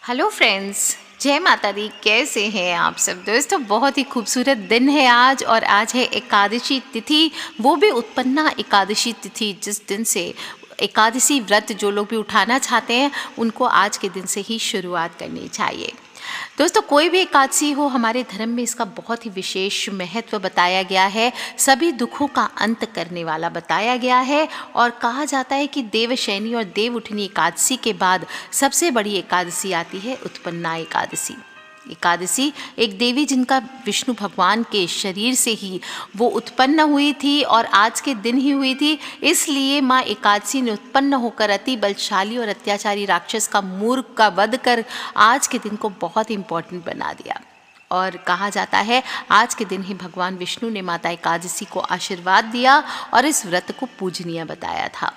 Hello friends, जय माता दी। कैसे हैं आप सब दोस्तों? बहुत ही खूबसूरत दिन है आज, और आज है एकादशी तिथि, वो भी उत्पन्ना एकादशी तिथि, जिस दिन से एकादशी व्रत जो लोग भी उठाना चाहते हैं उनको आज के दिन से ही शुरुआत करनी चाहिए। दोस्तों, कोई भी एकादशी हो, हमारे धर्म में इसका बहुत ही विशेष महत्व बताया गया है। सभी दुखों का अंत करने वाला बताया गया है, और कहा जाता है कि देवशयनी और देवउठनी एकादशी के बाद सबसे बड़ी एकादशी आती है उत्पन्ना एकादशी। एकादशी एक देवी जिनका विष्णु भगवान के शरीर से ही वो उत्पन्न हुई थी और आज के दिन ही हुई थी, इसलिए माँ एकादशी ने उत्पन्न होकर अति बलशाली और अत्याचारी राक्षस का मूर्ख का वध कर आज के दिन को बहुत इम्पोर्टेंट बना दिया। और कहा जाता है आज के दिन ही भगवान विष्णु ने माता एकादशी को आशीर्वाद दिया और इस व्रत को पूजनीय बताया था।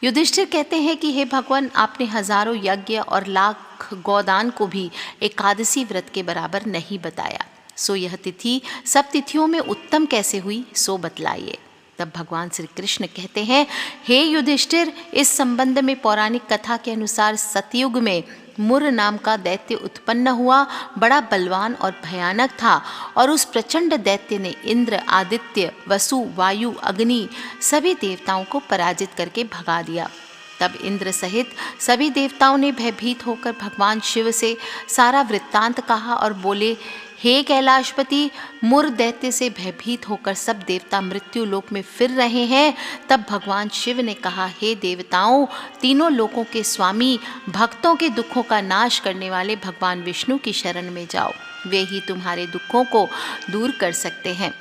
युधिष्ठिर कहते हैं कि हे भगवान, आपने हजारों यज्ञ और लाख गोदान को भी एकादशी व्रत के बराबर नहीं बताया, सो यह तिथि सब तिथियों में उत्तम कैसे हुई, सो बतलाइए। तब भगवान श्री कृष्ण कहते हैं, हे युधिष्ठिर, इस संबंध में पौराणिक कथा के अनुसार सतयुग में मुर नाम का दैत्य उत्पन्न हुआ। बड़ा बलवान और भयानक था, और उस प्रचंड दैत्य ने इंद्र, आदित्य, वसु, वायु, अग्नि सभी देवताओं को पराजित करके भगा दिया। तब इंद्र सहित सभी देवताओं ने भयभीत होकर भगवान शिव से सारा वृत्तांत कहा और बोले, हे कैलाशपति, मुर दैत्य से भयभीत होकर सब देवता मृत्यु लोक में फिर रहे हैं। तब भगवान शिव ने कहा, हे देवताओं, तीनों लोकों के स्वामी, भक्तों के दुखों का नाश करने वाले भगवान विष्णु की शरण में जाओ, वे ही तुम्हारे दुखों को दूर कर सकते हैं।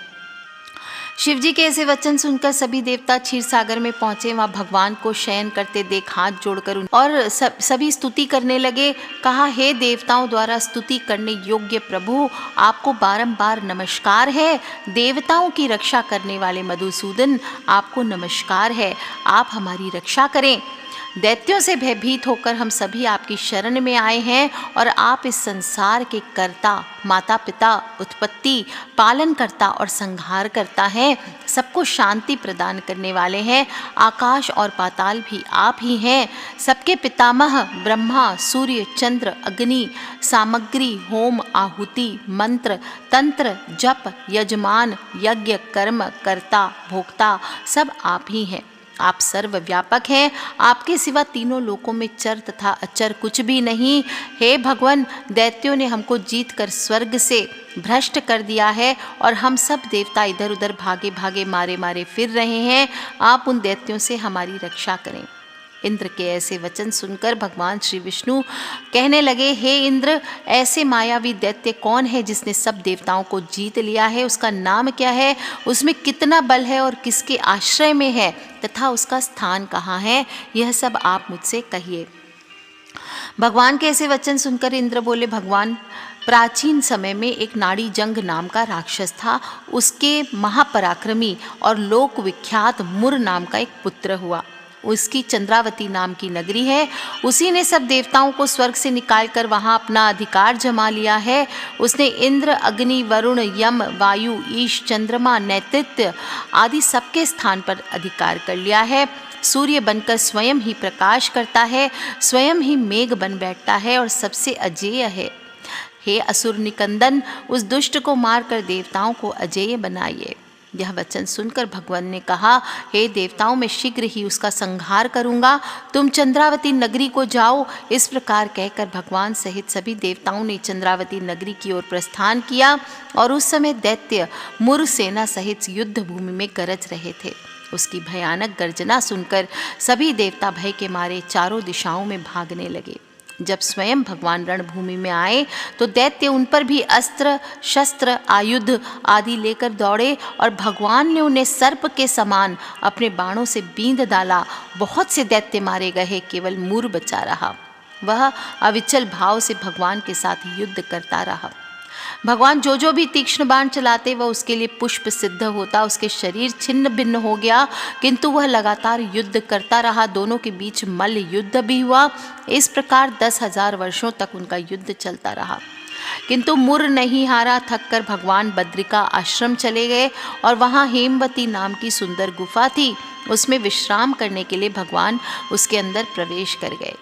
शिव जी के ऐसे वचन सुनकर सभी देवता क्षीर सागर में पहुंचे। वहाँ भगवान को शयन करते देख हाथ जोड़कर और सभी स्तुति करने लगे। कहा, हे देवताओं द्वारा स्तुति करने योग्य प्रभु, आपको बारंबार नमस्कार है। देवताओं की रक्षा करने वाले मधुसूदन, आपको नमस्कार है। आप हमारी रक्षा करें। दैत्यों से भयभीत होकर हम सभी आपकी शरण में आए हैं, और आप इस संसार के कर्ता, माता पिता, उत्पत्ति, पालन करता और संहार करता हैं। सबको शांति प्रदान करने वाले हैं। आकाश और पाताल भी आप ही हैं। सबके पितामह ब्रह्मा, सूर्य, चंद्र, अग्नि, सामग्री, होम, आहुति, मंत्र, तंत्र, जप, यजमान, यज्ञ, कर्म, कर्ता, भोक्ता सब आप ही हैं। आप सर्वव्यापक हैं। आपके सिवा तीनों लोकों में चर तथा अचर कुछ भी नहीं। हे भगवान, दैत्यों ने हमको जीत कर स्वर्ग से भ्रष्ट कर दिया है, और हम सब देवता इधर उधर भागे भागे मारे मारे फिर रहे हैं। आप उन दैत्यों से हमारी रक्षा करें। इंद्र के ऐसे वचन सुनकर भगवान श्री विष्णु कहने लगे, हे इंद्र, ऐसे मायावी दैत्य कौन है जिसने सब देवताओं को जीत लिया है? उसका नाम क्या है? उसमें कितना बल है और किसके आश्रय में है, तथा उसका स्थान कहाँ है? यह सब आप मुझसे कहिए। भगवान के ऐसे वचन सुनकर इंद्र बोले, भगवान, प्राचीन समय में एक नाड़ी जंग नाम का राक्षस था। उसके महापराक्रमी और लोक विख्यात मुर नाम का एक पुत्र हुआ। उसकी चंद्रावती नाम की नगरी है। उसी ने सब देवताओं को स्वर्ग से निकालकर वहाँ अपना अधिकार जमा लिया है। उसने इंद्र, अग्नि, वरुण, यम, वायु, ईश, चंद्रमा, नैतृत्य आदि सबके स्थान पर अधिकार कर लिया है। सूर्य बनकर स्वयं ही प्रकाश करता है, स्वयं ही मेघ बन बैठता है और सबसे अजेय है। हे असुर निकंदन, उस दुष्ट को मारकर देवताओं को अजेय बनाइए। यह वचन सुनकर भगवान ने कहा, हे देवताओं, मैं शीघ्र ही उसका संहार करूंगा। तुम चंद्रावती नगरी को जाओ। इस प्रकार कहकर भगवान सहित सभी देवताओं ने चंद्रावती नगरी की ओर प्रस्थान किया, और उस समय दैत्य मुर सेना सहित युद्ध भूमि में गरज रहे थे। उसकी भयानक गर्जना सुनकर सभी देवता भय के मारे चारों दिशाओं में भागने लगे। जब स्वयं भगवान रणभूमि में आए तो दैत्य उन पर भी अस्त्र शस्त्र आयुध आदि लेकर दौड़े, और भगवान ने उन्हें सर्प के समान अपने बाणों से बींध डाला। बहुत से दैत्य मारे गए, केवल मुर बचा रहा। वह अविचल भाव से भगवान के साथ युद्ध करता रहा। भगवान जो भी तीक्ष्ण बाण चलाते वह उसके लिए पुष्प सिद्ध होता। उसके शरीर छिन्न भिन्न हो गया, किंतु वह लगातार युद्ध करता रहा। दोनों के बीच मल्ल युद्ध भी हुआ। इस प्रकार 10,000 वर्षों तक उनका युद्ध चलता रहा, किंतु मुर नहीं हारा। थककर भगवान बद्रिका आश्रम चले गए, और वहाँ हेमवती नाम की सुंदर गुफा थी। उसमें विश्राम करने के लिए भगवान उसके अंदर प्रवेश कर गए।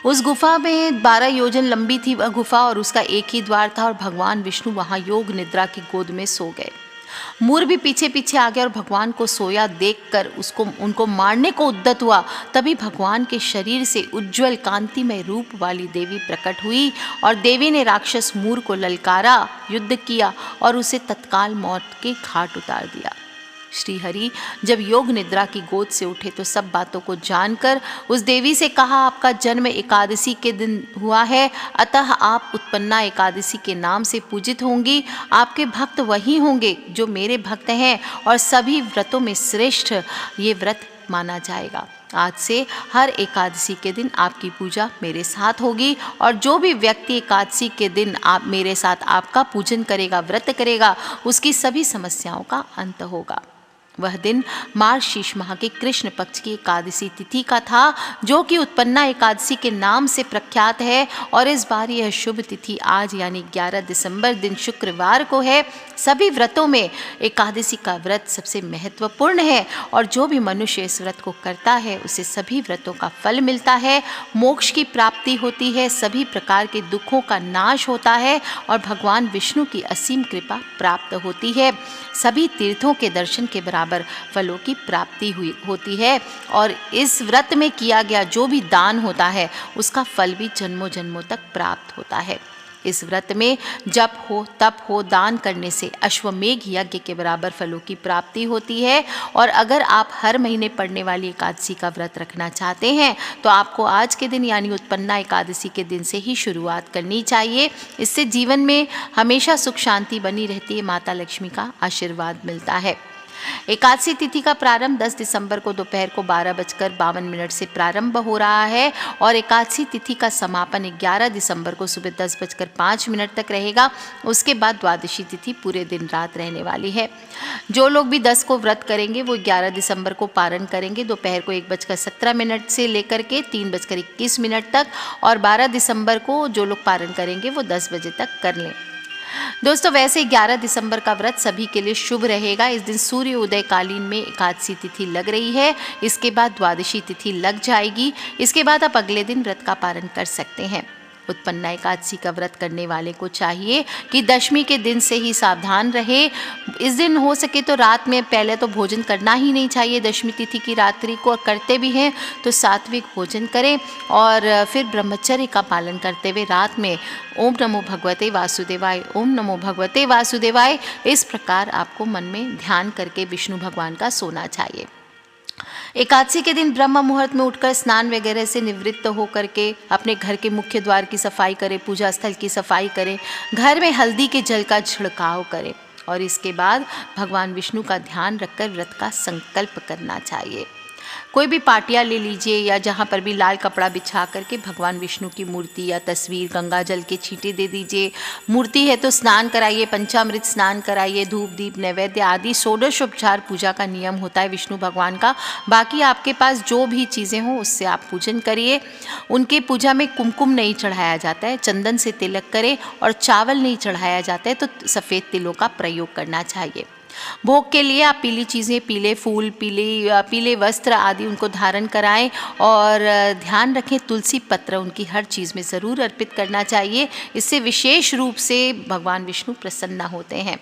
उस गुफा में 12 योजन लंबी थी वह गुफा और उसका एक ही द्वार था और भगवान विष्णु वहां योग निद्रा की गोद में सो गए। मोर भी पीछे पीछे आ गया और भगवान को सोया देखकर उनको मारने को उद्यत हुआ। तभी भगवान के शरीर से उज्जवल कांतिमय रूप वाली देवी प्रकट हुई और देवी ने राक्षस मोर को ललकारा, युद्ध किया और उसे तत्काल मौत के घाट उतार दिया। श्री हरि जब योग निद्रा की गोद से उठे तो सब बातों को जानकर उस देवी से कहा, आपका जन्म एकादशी के दिन हुआ है, अतः आप उत्पन्ना एकादशी के नाम से पूजित होंगी। आपके भक्त वही होंगे जो मेरे भक्त हैं और सभी व्रतों में श्रेष्ठ ये व्रत माना जाएगा। आज से हर एकादशी के दिन आपकी पूजा मेरे साथ होगी और जो भी व्यक्ति एकादशी के दिन आप मेरे साथ आपका पूजन करेगा, व्रत करेगा, उसकी सभी समस्याओं का अंत होगा। वह दिन मार्गशीर्ष माह के कृष्ण पक्ष की एकादशी तिथि का था जो कि उत्पन्ना एकादशी के नाम से प्रख्यात है और इस बार यह शुभ तिथि आज यानी 11 दिसंबर दिन शुक्रवार को है। सभी व्रतों में एकादशी का व्रत सबसे महत्वपूर्ण है और जो भी मनुष्य इस व्रत को करता है उसे सभी व्रतों का फल मिलता है, मोक्ष की प्राप्ति होती है, सभी प्रकार के दुखों का नाश होता है और भगवान विष्णु की असीम कृपा प्राप्त होती है। सभी तीर्थों के दर्शन के बराबर फलों की प्राप्ति होती है और इस व्रत में किया गया जो भी दान होता है उसका फल भी जन्मों जन्मों तक प्राप्त होता है। इस व्रत में जप हो तप हो दान करने से अश्वमेघ यज्ञ के बराबर फलों की प्राप्ति होती है। और अगर आप हर महीने पड़ने वाली एकादशी का व्रत रखना चाहते हैं तो आपको आज के दिन यानी उत्पन्ना एकादशी के दिन से ही शुरुआत करनी चाहिए। इससे जीवन में हमेशा सुख शांति बनी रहती है, माता लक्ष्मी का आशीर्वाद मिलता है। एकादशी तिथि का प्रारंभ 10 दिसंबर को दोपहर को 12:52 से प्रारंभ हो रहा है और एकादशी तिथि का समापन 11 दिसंबर को सुबह 10:05 तक रहेगा। उसके बाद द्वादशी तिथि पूरे दिन रात रहने वाली है। जो लोग भी 10 को व्रत करेंगे वो 11 दिसंबर को पारण करेंगे दोपहर को 1:17 से लेकर के 3:21 तक और 12 दिसंबर को जो लोग पारण करेंगे वो 10 बजे तक कर लें। दोस्तों वैसे 11 दिसंबर का व्रत सभी के लिए शुभ रहेगा। इस दिन सूर्य उदय कालीन में एकादशी तिथि लग रही है, इसके बाद द्वादशी तिथि लग जाएगी। इसके बाद आप अगले दिन व्रत का पारण कर सकते हैं। उत्पन्ना एकादशी का व्रत करने वाले को चाहिए कि दशमी के दिन से ही सावधान रहे। इस दिन हो सके तो रात में पहले तो भोजन करना ही नहीं चाहिए दशमी तिथि की रात्रि को, और करते भी हैं तो सात्विक भोजन करें और फिर ब्रह्मचर्य का पालन करते हुए रात में ओम नमो भगवते वासुदेवाय, ओम नमो भगवते वासुदेवाय, इस प्रकार आपको मन में ध्यान करके विष्णु भगवान का सोना चाहिए। एकादशी के दिन ब्रह्म मुहूर्त में उठकर स्नान वगैरह से निवृत्त होकर के अपने घर के मुख्य द्वार की सफाई करें, पूजा स्थल की सफाई करें, घर में हल्दी के जल का छिड़काव करें और इसके बाद भगवान विष्णु का ध्यान रखकर व्रत का संकल्प करना चाहिए। कोई भी पाटिया ले लीजिए या जहाँ पर भी लाल कपड़ा बिछा करके भगवान विष्णु की मूर्ति या तस्वीर, गंगा जल के छींटे दे दीजिए। मूर्ति है तो स्नान कराइए, पंचामृत स्नान कराइए, धूप दीप नैवेद्य आदि षोडशोपचार पूजा का नियम होता है विष्णु भगवान का। बाकी आपके पास जो भी चीज़ें हों उससे आप पूजन करिए। उनके पूजा में कुमकुम नहीं चढ़ाया जाता है, चंदन से तिलक करें और चावल नहीं चढ़ाया जाता है तो सफ़ेद तिलों का प्रयोग करना चाहिए। भोग के लिए आप पीली चीज़ें, पीले फूल, पीले वस्त्र आदि उनको धारण कराएं और ध्यान रखें तुलसी पत्र उनकी हर चीज़ में ज़रूर अर्पित करना चाहिए। इससे विशेष रूप से भगवान विष्णु प्रसन्न होते हैं।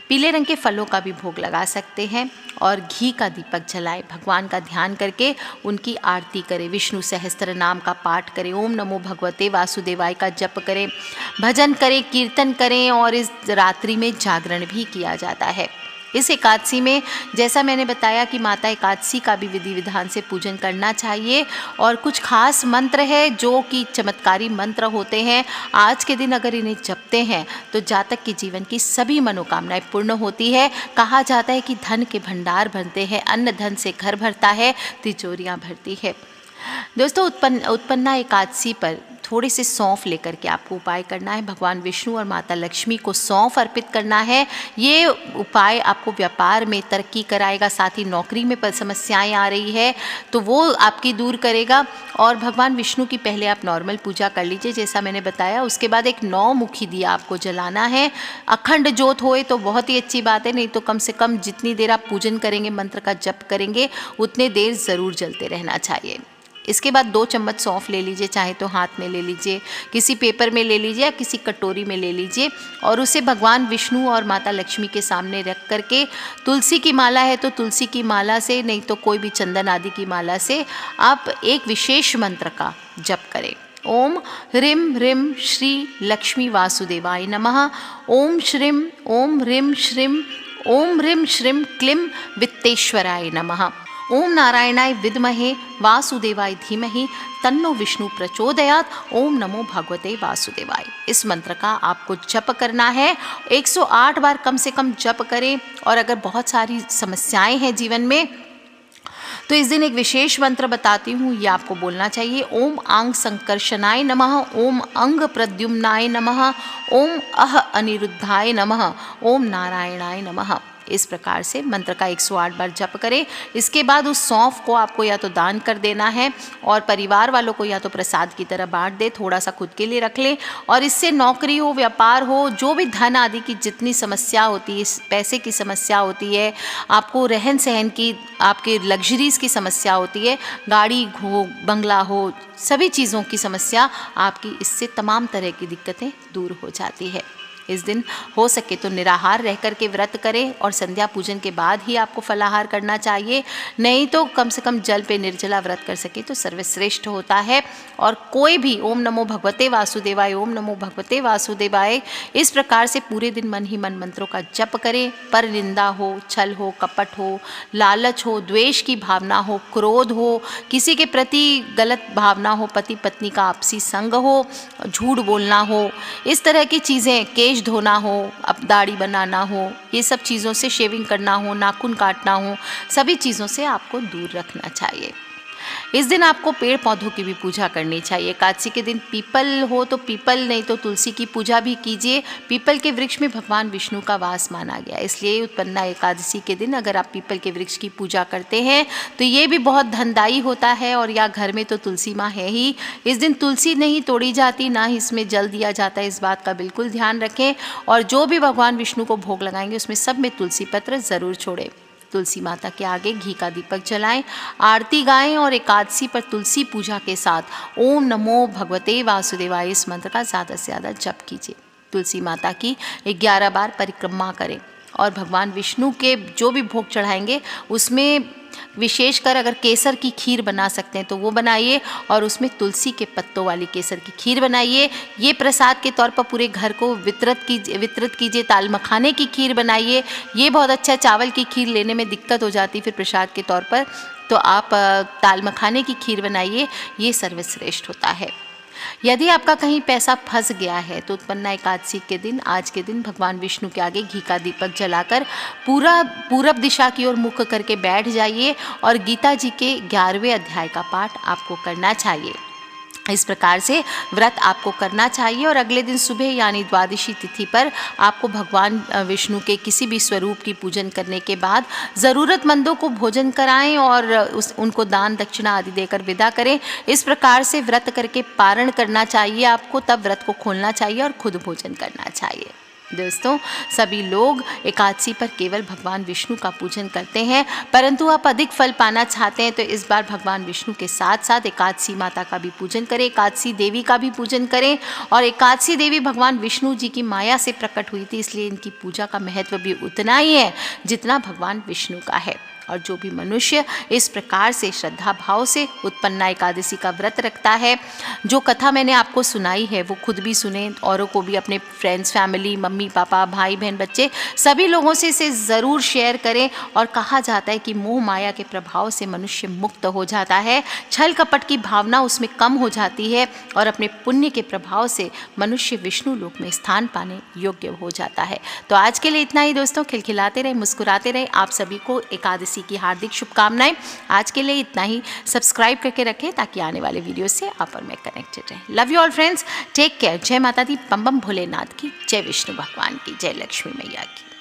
पीले रंग के फलों का भी भोग लगा सकते हैं और घी का दीपक जलाएं। भगवान का ध्यान करके उनकी आरती करें, विष्णु सहस्त्र नाम का पाठ करें, ओम नमो भगवते वासुदेवाय का जप करें, भजन करें, कीर्तन करें और इस रात्रि में जागरण भी किया जाता है। इस एकादशी में जैसा मैंने बताया कि माता एकादशी का भी विधि विधान से पूजन करना चाहिए और कुछ खास मंत्र है जो कि चमत्कारी मंत्र होते हैं। आज के दिन अगर इन्हें जपते हैं तो जातक के जीवन की सभी मनोकामनाएं पूर्ण होती है। कहा जाता है कि धन के भंडार भरते हैं, अन्न धन से घर भरता है, तिजोरियां भरती है। दोस्तों उत्पन्ना एकादशी पर थोड़े से सौंफ लेकर के आपको उपाय करना है। भगवान विष्णु और माता लक्ष्मी को सौंफ अर्पित करना है। ये उपाय आपको व्यापार में तरक्की कराएगा, साथ ही नौकरी में समस्याएं आ रही है तो वो आपकी दूर करेगा। और भगवान विष्णु की पहले आप नॉर्मल पूजा कर लीजिए जैसा मैंने बताया। उसके बाद एक 9 मुखी दिया आपको जलाना है। अखंड ज्योत होए तो बहुत ही अच्छी बात है, नहीं तो कम से कम जितनी देर आप पूजन करेंगे, मंत्र का जप करेंगे, उतने देर ज़रूर जलते रहना चाहिए। इसके बाद 2 चम्मच सौंफ ले लीजिए, चाहे तो हाथ में ले लीजिए, किसी पेपर में ले लीजिए या किसी कटोरी में ले लीजिए और उसे भगवान विष्णु और माता लक्ष्मी के सामने रख करके तुलसी की माला है तो तुलसी की माला से, नहीं तो कोई भी चंदन आदि की माला से आप एक विशेष मंत्र का जप करें। ओम ह्रीं ह्रीं श्री लक्ष्मी वासुदेवाय नमः। ओम श्रीं ओम ह्रीं श्रीं ओम ह्रीं श्रीं क्लीं वित्तेश्वराय नमः। ओम नारायणाय विद्महे वासुदेवाय धीमहि तन्नो विष्णु प्रचोदयात्। ओम नमो भगवते वासुदेवाय। इस मंत्र का आपको जप करना है, 108 बार कम से कम जप करें। और अगर बहुत सारी समस्याएं हैं जीवन में तो इस दिन एक विशेष मंत्र बताती हूँ, ये आपको बोलना चाहिए। ओम आंग संकर्षणाय नमः। ओम अंग प्रद्युम्नाय नमः। ओम अह अनिरुद्धाय नमः। ओम नारायणाय नमः। इस प्रकार से मंत्र का 108 बार जप करें। इसके बाद उस सौंफ को आपको या तो दान कर देना है और परिवार वालों को या तो प्रसाद की तरह बांट दे, थोड़ा सा खुद के लिए रख लें। और इससे नौकरी हो, व्यापार हो, जो भी धन आदि की जितनी समस्या होती है, पैसे की समस्या होती है, आपको रहन सहन की, आपके लग्जरीज की समस्या होती है, गाड़ी हो, बंगला हो, सभी चीज़ों की समस्या आपकी, इससे तमाम तरह की दिक्कतें दूर हो जाती है। इस दिन हो सके तो निराहार रह कर के व्रत करें और संध्या पूजन के बाद ही आपको फलाहार करना चाहिए, नहीं तो कम से कम जल पे निर्जला व्रत कर सके तो सर्वश्रेष्ठ होता है। और कोई भी ओम नमो भगवते वासुदेवाय, ओम नमो भगवते वासुदेवाय, इस प्रकार से पूरे दिन मन ही मन मंत्रों का जप करें। पर निंदा हो, छल हो, कपट हो, लालच हो, द्वेष की भावना हो, क्रोध हो, किसी के प्रति गलत भावना हो, पति पत्नी का आपसी संग हो, झूठ बोलना हो, इस तरह की चीज़ें, केश धोना हो, अब दाढ़ी बनाना हो, ये सब चीज़ों से, शेविंग करना हो, नाखून काटना हो, सभी चीज़ों से आपको दूर रखना चाहिए। इस दिन आपको पेड़ पौधों की भी पूजा करनी चाहिए। एकादशी के दिन पीपल हो तो पीपल, नहीं तो तुलसी की पूजा भी कीजिए। पीपल के वृक्ष में भगवान विष्णु का वास माना गया, इसलिए उत्पन्ना एकादशी के दिन अगर आप पीपल के वृक्ष की पूजा करते हैं तो ये भी बहुत धनदायी होता है। और या घर में तो तुलसी माँ है ही, इस दिन तुलसी नहीं तोड़ी जाती, ना ही इसमें जल दिया जाता है, इस बात का बिल्कुल ध्यान रखें। और जो भी भगवान विष्णु को भोग लगाएंगे उसमें सब में तुलसी पत्र ज़रूर छोड़ें। तुलसी माता के आगे घी का दीपक जलाएं, आरती गाएं और एकादशी पर तुलसी पूजा के साथ ओम नमो भगवते वासुदेवाय इस मंत्र का ज़्यादा से ज़्यादा जप कीजिए। तुलसी माता की 11 बार परिक्रमा करें और भगवान विष्णु के जो भी भोग चढ़ाएंगे उसमें विशेषकर अगर केसर की खीर बना सकते हैं तो वो बनाइए और उसमें तुलसी के पत्तों वाली केसर की खीर बनाइए। ये प्रसाद के तौर पर पूरे घर को वितरित कीजिए। ताल मखाने की खीर बनाइए, ये बहुत अच्छा। चावल की खीर लेने में दिक्कत हो जाती फिर प्रसाद के तौर पर, तो आप ताल मखाने की खीर बनाइए, ये सर्वश्रेष्ठ होता है। यदि आपका कहीं पैसा फंस गया है तो उत्पन्ना एकादशी के दिन, आज के दिन भगवान विष्णु के आगे घी का दीपक जलाकर पूरब दिशा की ओर मुख करके बैठ जाइए और गीता जी के 11वें अध्याय का पाठ आपको करना चाहिए। इस प्रकार से व्रत आपको करना चाहिए और अगले दिन सुबह यानी द्वादशी तिथि पर आपको भगवान विष्णु के किसी भी स्वरूप की पूजन करने के बाद ज़रूरतमंदों को भोजन कराएं और उनको दान दक्षिणा आदि देकर विदा करें। इस प्रकार से व्रत करके पारण करना चाहिए आपको, तब व्रत को खोलना चाहिए और खुद भोजन करना चाहिए। दोस्तों, सभी लोग एकादशी पर केवल भगवान विष्णु का पूजन करते हैं, परंतु आप अधिक फल पाना चाहते हैं तो इस बार भगवान विष्णु के साथ साथ एकादशी माता का भी पूजन करें, एकादशी देवी का भी पूजन करें। और एकादशी देवी भगवान विष्णु जी की माया से प्रकट हुई थी, इसलिए इनकी पूजा का महत्व भी उतना ही है जितना भगवान विष्णु का है। और जो भी मनुष्य इस प्रकार से श्रद्धा भाव से उत्पन्ना एकादशी का व्रत रखता है, जो कथा मैंने आपको सुनाई है वो खुद भी सुने, औरों को भी, अपने फ्रेंड्स, फैमिली, मम्मी पापा, भाई बहन, बच्चे, सभी लोगों से इसे ज़रूर शेयर करें। और कहा जाता है कि मोह माया के प्रभाव से मनुष्य मुक्त हो जाता है, छल कपट की भावना उसमें कम हो जाती है और अपने पुण्य के प्रभाव से मनुष्य विष्णु लोक में स्थान पाने योग्य हो जाता है। तो आज के लिए इतना ही दोस्तों। खिलखिलाते रहे, मुस्कुराते रहे। आप सभी को एकादशी की हार्दिक शुभकामनाएं। आज के लिए इतना ही। सब्सक्राइब करके रखें ताकि आने वाले वीडियो से आप और मैं कनेक्टेड रहें। Love you all friends, take care. जय माता दी, बम बम भोलेनाथ की, जय विष्णु भगवान की, जय लक्ष्मी मैया की।